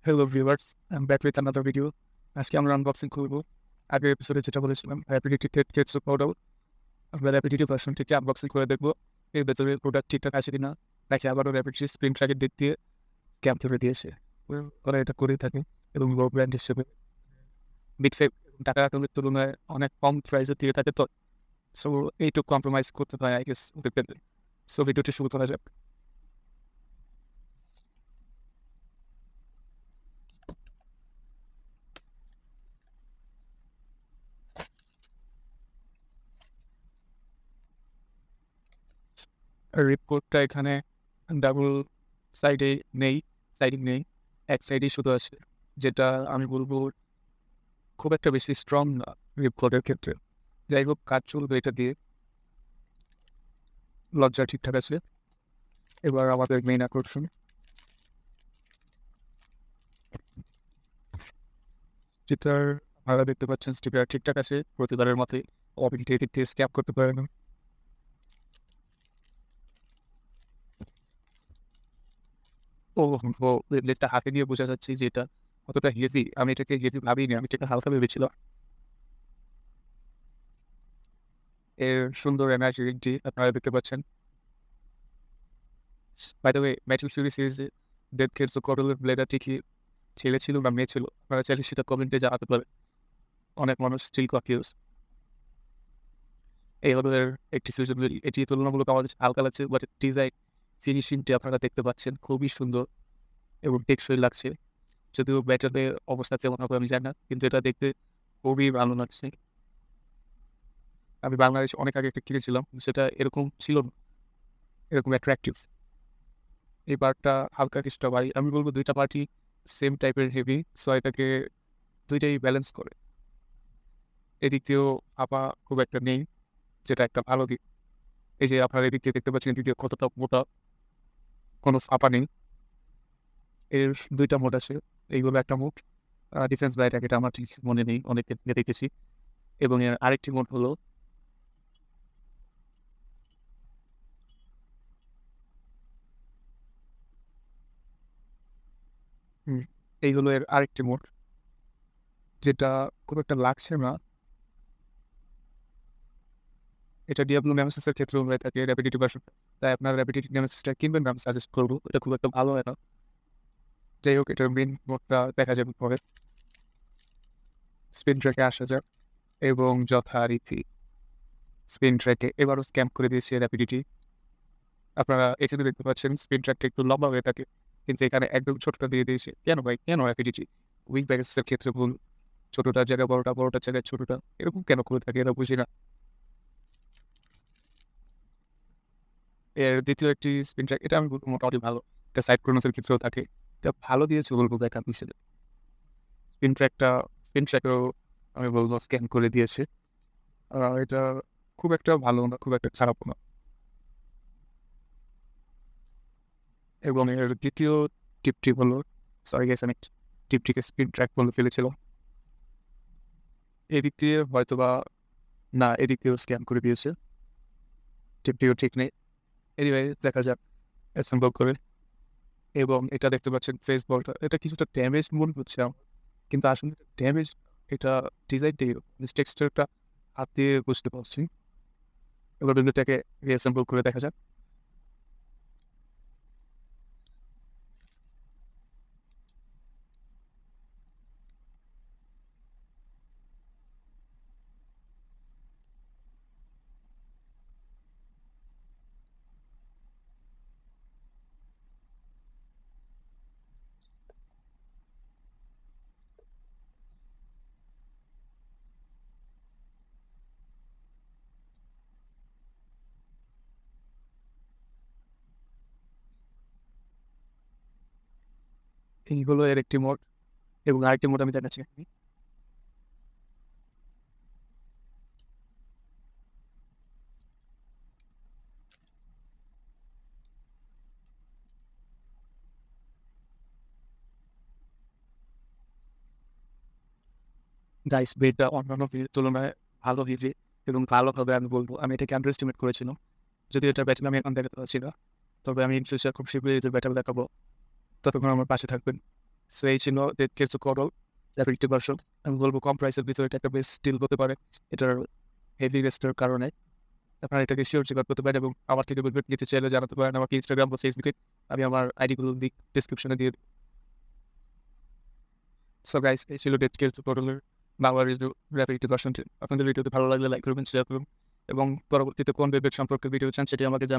Hello viewers, I'm back with another video. আজকে আমরা unboxing করব। আগের এপিসোডে যেটা বলেছিলাম র্যাপিডিটি টেস্ট প্রোডাক্ট, আমরা র্যাপিডিটি ভার্সনটিকে আনবক্সিং করে দেখব এর ভেতরে প্রোডাক্ট ঠিকঠাক আছে কিনা, নাকি আবারও র্যাপিডিটি স্ক্রিন ট্র্যাকের দিক দিয়ে স্ক্যাম ধরে দিয়েছে। ওরা এটা করেই থাকে এবং লো ব্র্যান্ড হিসেবে বিক্সে টাকা রাখলের তুলনায় অনেক কম প্রাইসে দিয়ে থাকে, তো সো এইটুকু কম্প্রোমাইজ করতে হয় আই গেস ওদের ক্ষেত্রে। সো ভিডিওটি শুরু করা যাক। রিপোর্টটা এখানে ডাবল সাইডে নেই, সাইডিং নেই, এক সাইডেই শুধু আছে, যেটা আমি বলবো খুব একটা বেশি স্ট্রং না রিপোর্টের ক্ষেত্রে। যাই হোক, কাজ চলবে এটা দিয়ে, লজ্জা ঠিকঠাক আছে। এবার আমাদের মেইন আকর্ষণ, যেটার আপনারা দেখতে পাচ্ছেন স্টিকার ঠিকঠাক আছে, প্রতিবারের মতোই অবিলিটি এদিক থেকে স্ক্যাপ করতে পারে না। ও ও লেটটা হাতে নিয়ে বোঝা যাচ্ছে যে এটা কতটা হেভি। আমি এটাকে হেভি ভাবিনি, আমি এটাকে হালকা ভেবেছিলাম। এর সুন্দর এনার্জি রিংটি আপনারা দেখতে পাচ্ছেন। By the way, Matthew Fury সিরিজে ডেথ গেটস ও কটলের ব্লেডার ঠিকই ছেলে ছিল না মেয়ে ছিল, আপনারা চাইলে সেটা কমেন্টে জানাতে পারেন। অনেক মানুষ স্টিল কনফিউজ। এই হলো এর একটি ফিউশন। এটি তুলনামূলক আমার কাছে হালকা লাগছে, বাট ডিজাইন ফিনিশিংটি আপনারা দেখতে পাচ্ছেন খুবই সুন্দর এবং টেকসই লাগছে। যদিও ব্যাটারের অবস্থা কেমন হবে আমি জানি না, কিন্তু এটা দেখতে খুবই ভালো লাগছে। আমি বাংলাদেশ অনেক আগে একটা কিনেছিলাম, সেটা এরকম ছিল না, এরকম অ্যাট্রাকটিভ। এই পার্টটা হালকা কিছুটা ভারী, আমি বলবো দুইটা পার্টই সেম টাইপের হেভি, সো এটাকে দুইটাই ব্যালেন্স করে। এদিক দিয়েও ফাঁপা খুব একটা নেই, যেটা একটা ভালো দিক। এই যে আপনারা এদিক দিয়ে দেখতে পাচ্ছেন, এদিক দিয়ে কতটা মোটা, কোনো ফাঁপা নেই। এর দুইটা মোড আছে, এইগুলো একটা মোড ডিফেন্স বাইরে, এটা আমার ঠিক মনে নেই, অনেক দেখেছি। এবং এর আরেকটি মোড হলো এইগুলো এর আরেকটি মোড, যেটা খুব একটা লাগছে না। এটা ডিয়াবলো নেমেসিসের ক্ষেত্রেও হয়ে থাকে র্যাপিডিটি ভার্সন, তাই আপনার র্যাপিডিটি নেমেসিসটা কিনবেন না আমি সাজেস্ট করবো, এটা খুব একটা ভালো হয় না। যাই হোক, এটার মেন মোডটা দেখা যাবে পরে। স্পিন ট্র্যাকে আসা যাক, এবং যথারীতি স্পিন ট্র্যাকে এবারও স্ক্যাম করে দিয়েছে র্যাপিডিটি। আপনারা এখানে দেখতে পাচ্ছেন স্পিন ট্র্যাকটা একটু লম্বা হয়ে থাকে, কিন্তু এখানে একদম ছোটটা দিয়ে দিয়েছে। কেন ভাই, কেন র্যাপিডিটি উইক ব্যাগেসের ক্ষেত্রে ভুল, ছোটটার জায়গায় বড়টা, বড়টার জায়গায় ছোটটা, এরকম কেন করে থাকে এটা বুঝি না। এর দ্বিতীয় একটি স্পিন ট্র্যাক, এটা আমি বলবো মোটামুটি ভালো, এটা সাইড ক্রোনোসের ক্ষেত্রেও থাকে, এটা ভালো দিয়েছে বলবো ব্যাকআপ হিসেবে। স্পিন ট্র্যাকটা, স্পিন ট্র্যাকেও আমি বলবো স্ক্যান করে দিয়েছে। এটা খুব একটা ভালো না, খুব একটা খারাপও না। এবং এর দ্বিতীয় টিপটি হলো, সরি গেস আমি টিপটিকে স্পিন ট্র্যাক বলে ফেলেছিলাম। এদিক দিয়ে হয়তো বা, না এদিক দিয়েও স্ক্যান করে দিয়েছে, টিপটিও ঠিক নেই। এনিওয়ে দেখা যাক অ্যাসেম্বল করে। এবং এটা দেখতে পাচ্ছেন ফেস বলটা, এটা কিছুটা ড্যামেজ মনে হচ্ছে আমার, কিন্তু আসলে ড্যামেজ, এটা ডিজাইনটাই টেক্সচারটা হাত দিয়ে বুঝতে পারছি। এবার এটাকে রিঅ্যাসেম্বল করে দেখা যাক। এই হলো এর একটি মোড, এবং আরেকটি মোড আমি দেখাচ্ছি। গাইস, বেটটা অন্যান্য ভিডিওর তুলনায় ভালো হেভি, এবং ভালো হবে আমি বলবো। আমি এটাকে আন্ডার এস্টিমেট করেছিলাম, যদি এটা ব্যাটেল আমি এখন দেখাতে পারছি না, তবে আমি ইন ফিউচার খুব শীঘ্রই এটার ব্যাটেল দেখাবো। ততক্ষণ আমার পাশে থাকবেন। সো এই ছিল dead case cuddle rapid version. আমি বলবো কম প্রাইসের ভিতরে এটা একটা বেস্ট ডিল হতে পারে এটার হেভি রেস্টের কারণে। আপনারা এটাকে শিওর চেক করতে পারেন এবং আমার থেকে বিলবেট নিতে চাইলে জানাতে পারেন আমাকে ইনস্টাগ্রাম বা ফেসবুকে। আমি আমার আইডিগুলো লিঙ্ক ডিসক্রিপশনে দিয়ে দিই। সো গাইস, এই ছিল ডেড কেস কডলের বাংলা রিভিউ র্যাপিড ভার্সনটি। আপনাদের ভিডিওতে ভালো লাগলে লাইক করবেন, শেয়ার করুন এবং পরবর্তীতে কোন ওয়েবসাইট সম্পর্কে ভিডিও চান সেটি আমাকে জানান।